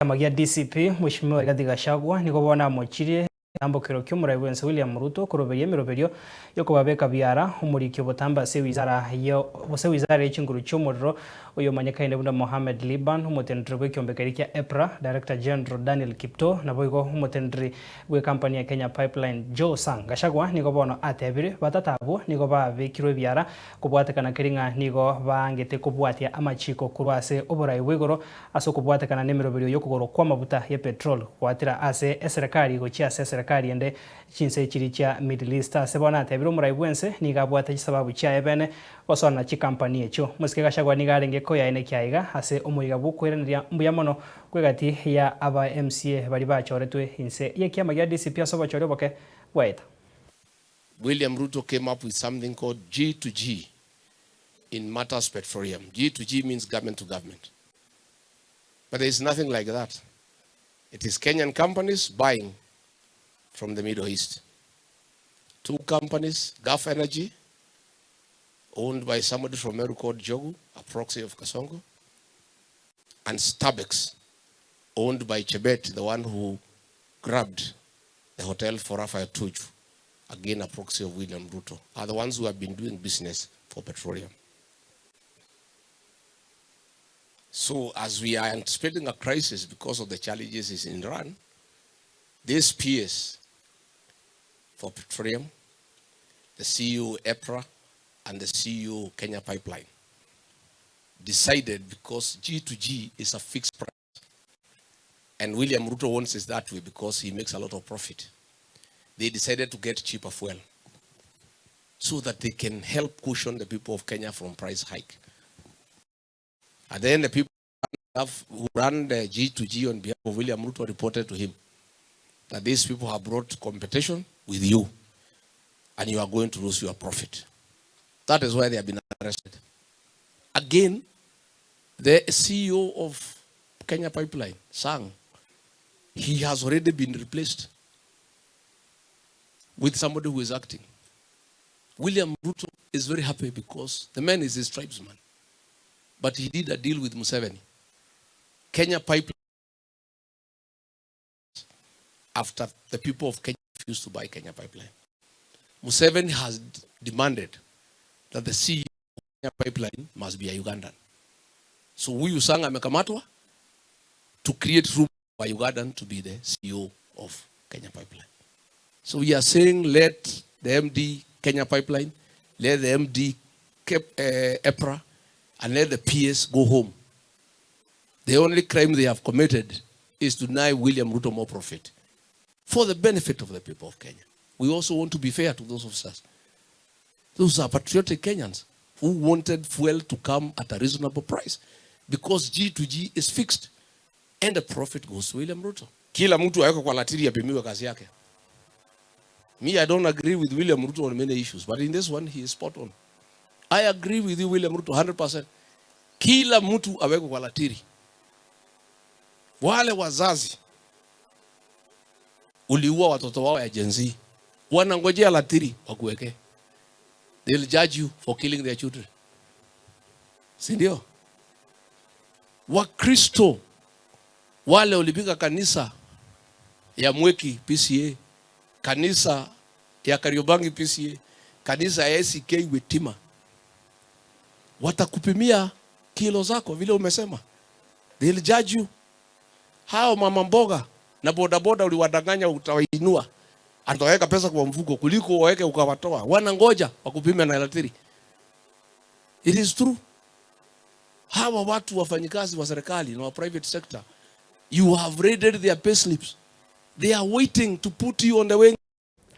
Magia DCP Mheshimiwa Gachagua niko bona AMOCHIRIE ambokero ky'omurayi wense William Ruto kuroberia emiroberio yokubabeka byara umurikyo butamba se wizara y'ekinguru cy'umuriro uyo manyakaine bunda Mohamed Liban umutendri w'ekyombekeri kya EPRA Director General Daniel Kipto naboigo umutendri we company ya Kenya Pipeline Joe Sang. Gachagua niko bono atebire batatabo niko babekirwe byara kubwatekana kiringa niko bangete kubwatia amachiko kurwase oburayi wegoro aso kubwatekana n'emiroberio yokugoro kwa mabuta ya petrol kwatira ase Eserekari gochi ase Eserekari ende chinse chiri cha Middle East ase bona atebire omurayi bwense niga bwata chisababu cha ebene osona chi company echo musike Gachagua niga arenge ko yaene kyaiga ase omuiga bukweranira mbuya mono kwegati ya aba MCA bali bachoretwe inse yekiama ya DCP aso bachore boke waita. William Ruto came up with something called G2G in matters petroleum. G2G means government to government. But there is nothing like that. It is Kenyan companies buying from the Middle East. Two companies, Gulf Energy, owned by somebody from Meru called Jogu, a proxy of Kasongo, and Starbucks, owned by Chebet, the one who grabbed the hotel for Rafael Tuju, again a proxy of William Ruto, are the ones who have been doing business for petroleum. So as we are anticipating a crisis because of the challenges in Iran, these peers for petroleum, the CEO EPRA and the CEO Kenya Pipeline, decided because G2G is a fixed price, and William Ruto wants it that way because he makes a lot of profit. They decided to get cheaper fuel so that they can help cushion the people of Kenya from price hike. And then the people who run the G2G on behalf of William Ruto reported to him that these people have brought competition with you and you are going to lose your profit. That is why they have been arrested. Again, the CEO of Kenya Pipeline, Sang, he has already been replaced with somebody who is acting. William Ruto is very happy because the man is his tribesman. But he did a deal with Museveni. Kenya Pipeline, after the people of Kenya refused to buy Kenya Pipeline, Museveni has demanded that the CEO of Kenya Pipeline must be a Ugandan. So huyu Sang amekamatwa to create room for Ugandan to be the CEO of Kenya Pipeline. So we are saying let the MD Kenya Pipeline, let the MD EPRA, and let the PS go home. The only crime they have committed is to deny William Ruto more profit for the benefit of the people of Kenya. We also want to be fair to those officers. Those are patriotic Kenyans who wanted fuel to come at a reasonable price because G2G is fixed and the profit goes to William Ruto. Kila mtu aweko kwa latiri apimiwe kazi yake. Me, I don't agree with William Ruto on many issues, but in this one, he is spot on. I agree with you, William Ruto, 100%. Kila mtu aweko kwa latiri. Wale wazazi uliua watoto wao ya Gen Z, wanangojea latiri wakuweke. They'll judge you for killing their children. Sindio? Wakristo wale ulipiga kanisa ya Mweki PCA, kanisa ya Kariobangi PCA, kanisa ya SK Wetima, watakupimia kilo zako vile umesema. They'll judge you. Hao mama mboga na bodaboda uliwadanganya utawainua, ataweka pesa kwa mfuko kuliko waweke ukawatoa. Wanangoja wakupime na latiri. It is true. Hawa watu wafanyikazi wa serikali na wa private sector, you have raided their payslips. They are waiting to put you on the way.